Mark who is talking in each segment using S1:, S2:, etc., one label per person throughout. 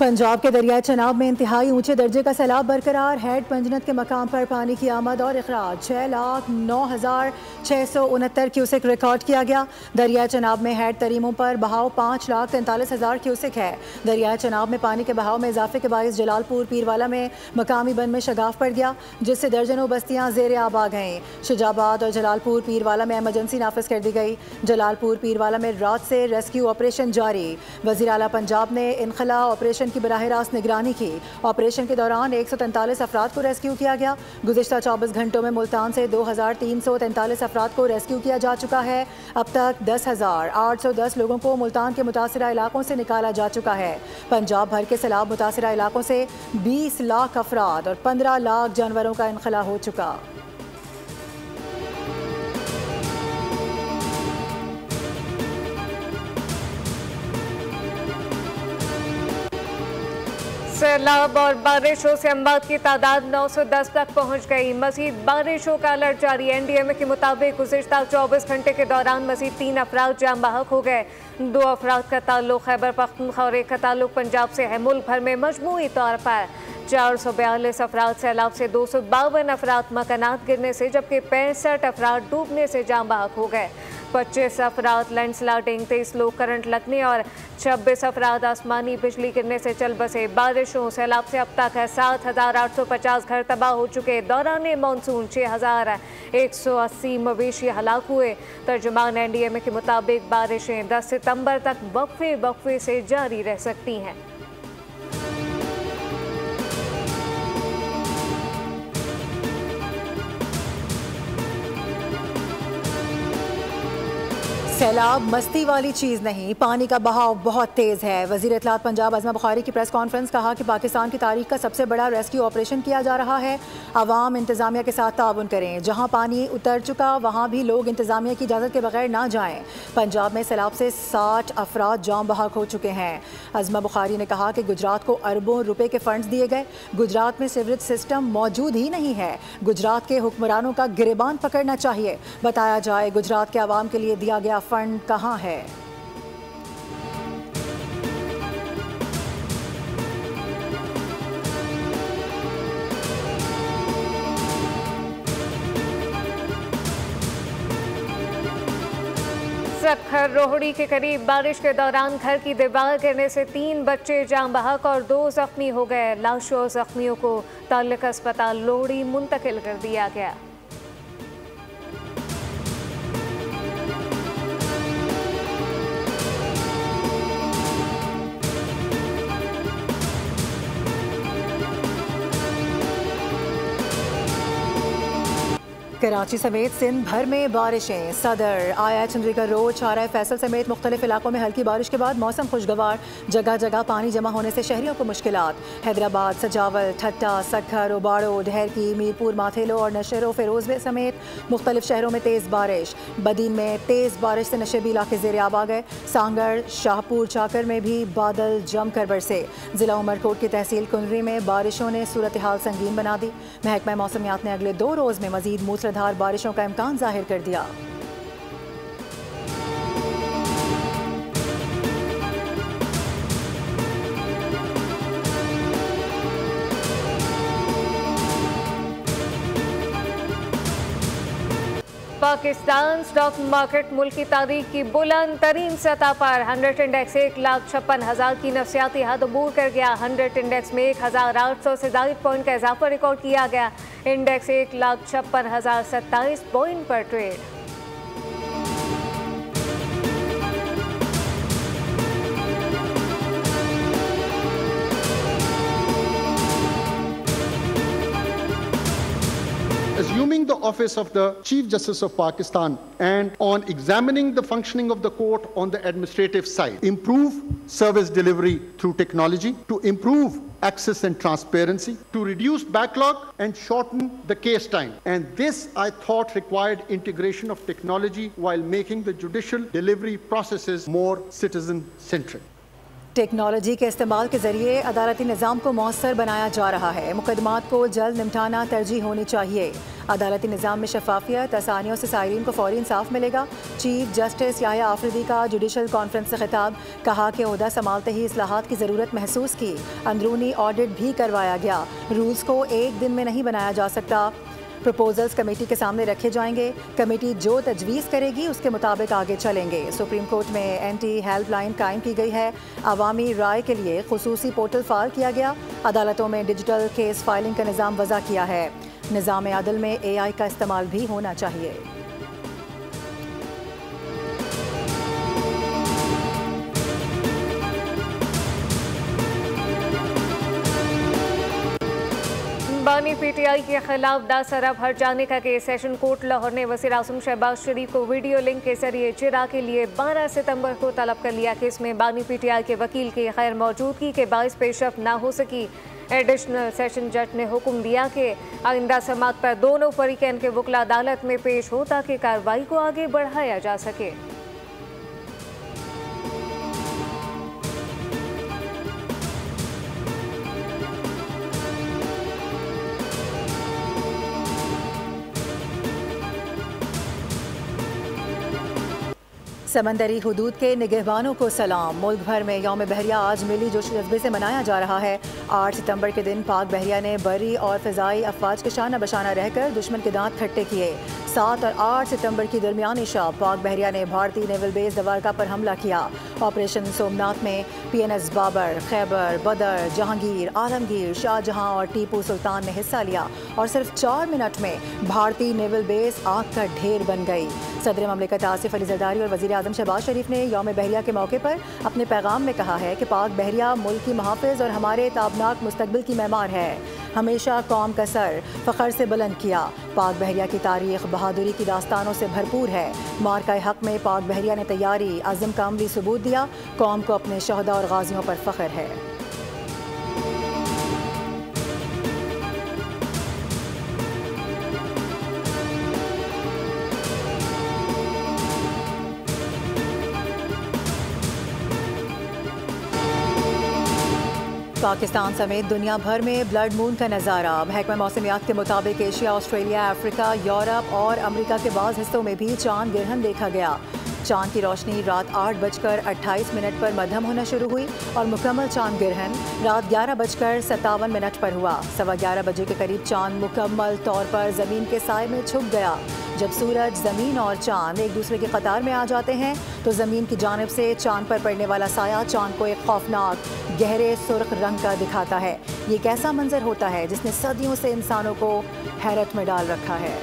S1: पंजाब के दरियाए चनाब में इंतहाई ऊंचे दर्जे का सैलाब बरकरार। हेड पंजनत के मकाम पर पानी की आमद और अखराज 6,09,669 क्यूसेक रिकॉर्ड किया गया। दरियाए चनाब में हेड तरीमों पर बहाव 5,43,000 क्यूसेक है। दरियाए चनाब में पानी के बहाव में इजाफे के बायस जलालपुर पीरवाला में मकामी बंद में शगाफ पड़ गया, जिससे दर्जनों बस्तियां जेर आब आ गईं। शुजाबाद और जलालपुर पीरवाला में इमरजेंसी नाफिज कर दी गई। जलालपुर पीरवाला में रात से रेस्क्यू ऑपरेशन जारी। वज़ीर आला पंजाब ने इनखला ऑपरेशन की बराह रास्त निगरानी की। ऑपरेशन के दौरान 143 अफराद को रेस्क्यू किया गया। गुज़िश्ता 24 घंटों में मुल्तान से 2,343 अफराद को रेस्क्यू किया जा चुका है। अब तक 10,810 लोगों को मुल्तान के मुतासिरा इलाकों से निकाला जा चुका है। पंजाब भर के सैलाब मुतासिरा इलाकों से 20 लाख अफराद और 15 लाख जानवरों का इनखला हो चुका।
S2: सैलाब और बारिशों से अमवात की तादाद 910 तक पहुंच गई। मजीद बारिशों का अलर्ट जारी। एनडीएमए के मुताबिक गुज़िश्ता 24 घंटे के दौरान मजीद 3 अफराद जाम बहक हो गए। 2 अफराद का ताल्लुक खैबर पख्तूनख्वा और एक का ताल्लुक पंजाब से है। मुल्क भर में मजमूई तौर पर 442 अफराद सैलाब से, 252 अफराद मकानात गिरने से, जबकि 65 अफराद डूबने से जाम बहक हो गए। 25 अफराद लैंडस्लाइडिंग, 23 लोग करंट लगने और 26 अफराद आसमानी बिजली गिरने से चल बसे। बारिशों सैलाब से अब तक 7,850 घर तबाह हो चुके। दौरान मानसून 6,180 मवेशी हलाक हुए। तर्जुमान एनडीएमए के मुताबिक बारिशें 10 सितंबर तक वक्फे से जारी रह सकती हैं।
S1: सैलाब मस्ती वाली चीज़ नहीं, पानी का बहाव बहुत तेज़ है। वज़ीर इत्तलात पंजाब आज़मा बुखारी की प्रेस कॉन्फ्रेंस कहा कि पाकिस्तान की तारीख का सबसे बड़ा रेस्क्यू ऑपरेशन किया जा रहा है। आवाम इंतज़ामिया के साथ ताउन करें। जहाँ पानी उतर चुका वहाँ भी लोग इंतज़ामिया की इजाज़त के बगैर ना जाएँ। पंजाब में सैलाब से 60 अफराद जाम बहक हो चुके हैं। आज़मा बुखारी ने कहा कि गुजरात को अरबों रुपए के फंड्स दिए गए। गुजरात में सीवरेज सिस्टम मौजूद ही नहीं है। गुजरात के हुक्मरानों का गिरेबान पकड़ना चाहिए। बताया जाए गुजरात के आवाम के लिए दिया गया फंड कहाँ है।
S2: सखर रोहड़ी के करीब बारिश के दौरान घर की दीवार गिरने से 3 बच्चे जाम बहक और 2 जख्मी हो गए। लाशों और जख्मियों को ताल्लुका अस्पताल लोहड़ी मुंतकिल कर दिया गया।
S1: कराची समेत सिंध भर में बारिशें। सदर, आया, चंद्रिका रोड, शाहराह फैसल समेत मुख्तलिफ इलाकों में हल्की बारिश के बाद मौसम खुशगवार। जगह जगह पानी जमा होने से शहरियों को मुश्किलात। हैदराबाद, सजावल, ठट्टा, सखर, उबाड़ो, ढेरकी, मीरपुर, माथेलो और नशेरो फिरोजबे समेत मुख्तलिफ शहरों में तेज़ बारिश। बदीन में तेज़ बारिश से नशेबी इलाके ज़ेर आब आ गए। सांगड़, शाहपुर, चाकर में भी बादल जमकर बरसे। जिला उमरकोट की तहसील कुनरी में बारिशों ने सूरत हाल संगीन बना दी। महकमा मौसमियात ने अगले 2 रोज़ में मजीद मूसलाधार बारिशों का इम्कान जाहिर कर दिया।
S2: पाकिस्तान स्टॉक मार्केट मुल्क की तारीख की बुलंद तरीन सतह पर 100 इंडेक्स 1,56,000 की नफसियाती हद अबूर कर गया। 100 इंडेक्स में 1,800 से ज़ायद पॉइंट का इजाफा रिकॉर्ड किया गया। इंडेक्स 1,56,027 पॉइंट पर trade.
S3: Assuming the office of the Chief Justice of Pakistan and on examining the functioning of the court on the administrative side, improve service delivery through technology, to improve access and transparency, to reduce backlog and shorten the case time. And this, I thought, required integration of technology while making the judicial delivery processes more citizen-centric.
S1: Technology के इस्तेमाल के जरिए अदालती निज़ाम को मौसर बनाया जा रहा है। मुकदमात को जल्द निपटाना तरजीह होनी चाहिए। अदालती निज़ाम में शफाफियत, आसानियों से साइरीन को फौरी इंसाफ मिलेगा। चीफ जस्टिस याह्या आफरीदी का जुडिशल कॉन्फ्रेंस से खिताब, कहा कि ओहदा संभालते ही इस्लाहात की ज़रूरत महसूस की। अंदरूनी ऑडिट भी करवाया गया। रूल्स को एक दिन में नहीं बनाया जा सकता। प्रपोजल्स कमेटी के सामने रखे जाएंगे। कमेटी जो तजवीज़ करेगी उसके मुताबिक आगे चलेंगे। सुप्रीम कोर्ट में एंटी हेल्पलाइन कायम की गई है। अवामी राय के लिए खुसूसी पोर्टल फाल किया गया। अदालतों में डिजिटल केस फाइलिंग का निज़ाम वज़ा किया है। निज़ाम अदल में AI का इस्तेमाल भी होना चाहिए।
S2: बानी PTI के खिलाफ 10 अरब हट जाने का केस सेशन कोर्ट लाहौर ने वज़ीर आज़म शहबाज शरीफ को वीडियो लिंक के जरिए जिरा के लिए 12 सितंबर को तलब कर लिया। केस में बानी PTI के वकील की गैर मौजूदगी के बायस पेशरफ्त ना हो सकी। एडिशनल सेशन जज ने हुक्म दिया कि आइंदा समाअत पर दोनों फरीकैन के वकील अदालत में पेश हो ताकि कार्रवाई को आगे बढ़ाया जा सके।
S1: समंदरी हुदूद के निगहबानों को सलाम। मुल्क भर में यौम बहरिया आज मिली जोश जज्बे से मनाया जा रहा है। 8 सितंबर के दिन पाक बहरिया ने बरी और फ़िज़ाई अफवाज के शाना बशाना रहकर दुश्मन के दांत खट्टे किए। 7 और 8 सितंबर की दरमियानी शाम पाक बहरिया ने भारतीय नेवल बेस दवारका पर हमला किया। ऑपरेशन सोमनाथ में PNS बाबर, खैबर, बदर, जहांगीर, आलमगीर, शाहजहां और टीपू सुल्तान ने हिस्सा लिया और सिर्फ 4 मिनट में भारतीय नेवल बेस आग का ढेर बन गई। सदर ममलिकत आसिफ अली जरदारी और वज़ीर आज़म शहबाज शरीफ ने यौम बहरिया के मौके पर अपने पैगाम में कहा है कि पाक बहरिया मुल्क की मुहाफ़िज़ और हमारे ताबनाक मुस्तक़बिल की मेमार है। हमेशा कौम का सर फ़ख्र से बुलंद किया। पाक बहरिया की तारीख़ बहादुरी की दास्तानों से भरपूर है। मार्का हक़ में पाक बहरिया ने तैयारी, अज़म का अमली सबूत दिया। कौम को अपने शहदा और गाजियों पर फ़ख्र है। पाकिस्तान समेत दुनिया भर में ब्लड मून का नज़ारा। महकमा मौसमियात के मुताबिक एशिया, ऑस्ट्रेलिया, अफ्रीका, यूरोप और अमेरिका के बाज़ हिस्सों में भी चांद ग्रहण देखा गया। चांद की रोशनी रात 8:28 पर मध्यम होना शुरू हुई और मुकम्मल चांद ग्रहण रात 11:57 पर हुआ। 11:15 बजे के करीब चांद मुकम्मल तौर पर ज़मीन के साए में छुप गया। जब सूरज, ज़मीन और चांद एक दूसरे की कतार में आ जाते हैं तो ज़मीन की जानिब से चांद पर पड़ने वाला साया चांद को एक खौफनाक गहरे सुर्ख रंग का दिखाता है। ये एक ऐसा मंजर होता है जिसने सदियों से इंसानों को हैरत में डाल रखा है।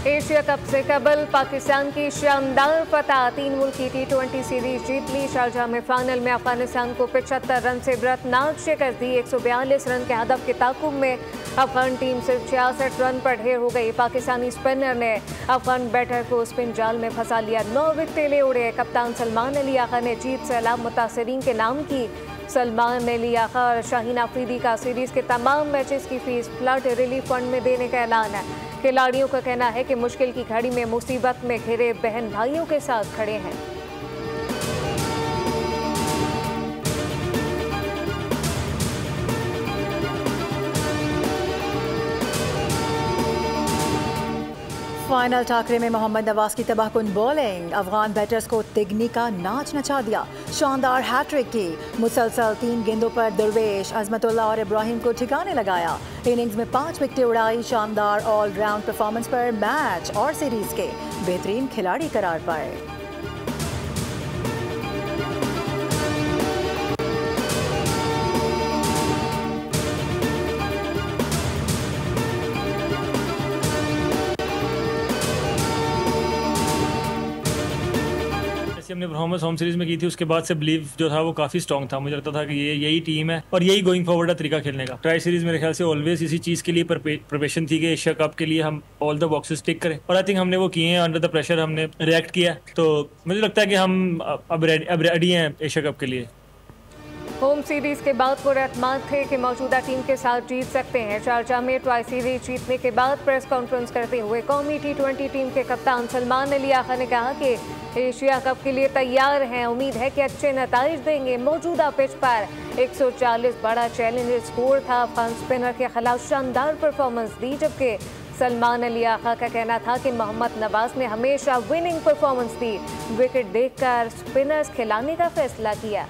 S2: एशिया कप से कबल पाकिस्तान की शानदार फतह। 3 मुल्की T20 सीरीज जीत ली। शारजाह में फाइनल में अफगानिस्तान को 75 रन से बरतनाक शिकस्त दी। 142 रन के हदफ के ताकुब में अफगान टीम सिर्फ 66 रन पर ढेर हो गई। पाकिस्तानी स्पिनर ने अफगान बैटर को स्पिन जाल में फंसा लिया। 9 विकेटें उड़े। कप्तान सलमान अली आगा ने जीत से अलावा मुतासरीन के नाम की। सलमान अली आगा और शाहीन आफरीदी का सीरीज के तमाम मैचेस की फीस फ्लड रिलीफ फंड में देने का ऐलान है। खिलाड़ियों का कहना है कि मुश्किल की घड़ी में मुसीबत में घिरे बहन भाइयों के साथ खड़े हैं।
S1: फाइनल टाकरे में मोहम्मद नवाज की तबाहकुन बॉलिंग अफगान बैटर्स को तिगनी का नाच नचा दिया। शानदार हैट्रिक की। मुसलसल 3 गेंदों पर दरवेश, अजमतुल्लाह और इब्राहिम को ठिकाने लगाया। इनिंग्स में 5 विकेटें उड़ाई। शानदार ऑलराउंड परफॉर्मेंस पर मैच और सीरीज के बेहतरीन खिलाड़ी करार पाए।
S4: हमने परफॉर्मेंस होम सीरीज में की थी, उसके बाद से बिलीव जो था वो काफ़ी स्ट्रॉन्ग था। मुझे लगता था कि ये यही टीम है और यही गोइंग फॉरवर्ड का तरीका खेलने का। ट्राई सीरीज मेरे ख्याल से ऑलवेज इसी चीज़ के लिए प्रिपरेशन थी कि एशिया कप के लिए हम ऑल द बॉक्सेस टिक करें और आई थिंक हमने वो किए हैं। अंडर द प्रेशर हमने रिएक्ट किया, तो मुझे लगता है कि हम अब रेडी हैं एशिया कप के लिए।
S2: होम सीरीज के बाद पुरअतमाद थे कि मौजूदा टीम के साथ जीत सकते हैं। शारजाह में ट्राई सीरीज जीतने के बाद प्रेस कॉन्फ्रेंस करते हुए कौमी T20 टीम के कप्तान सलमान अली आगा ने कहा कि एशिया कप के लिए तैयार हैं, उम्मीद है कि अच्छे नताइज देंगे। मौजूदा पिच पर 140 बड़ा चैलेंज स्कोर था। अफगान स्पिनर के खिलाफ शानदार परफॉर्मेंस दी, जबकि सलमान अली आगा का कहना था कि मोहम्मद नवाज ने हमेशा विनिंग परफॉर्मेंस दी। विकेट देखकर स्पिनर्स खिलाने का फैसला किया।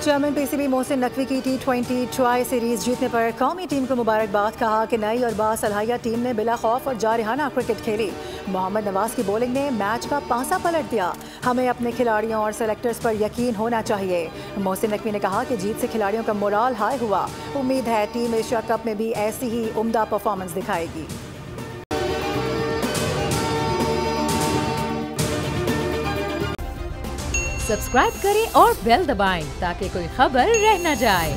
S1: चेयरमैन पीसीबी मोहसिन नकवी की T20 ट्राई सीरीज जीतने पर कौमी टीम को मुबारकबाद। कहा कि नई और बासलाहिया टीम ने बिला खौफ और जारिहाना क्रिकेट खेली। मोहम्मद नवाज की बॉलिंग ने मैच का पासा पलट दिया। हमें अपने खिलाड़ियों और सेलेक्टर्स पर यकीन होना चाहिए। मोहसिन नकवी ने कहा कि जीत से खिलाड़ियों का मोराल हाई हुआ। उम्मीद है टीम एशिया कप में भी ऐसी ही उम्दा परफॉर्मेंस दिखाएगी।
S5: सब्सक्राइब करें और बेल दबाएं ताकि कोई खबर रह न जाए।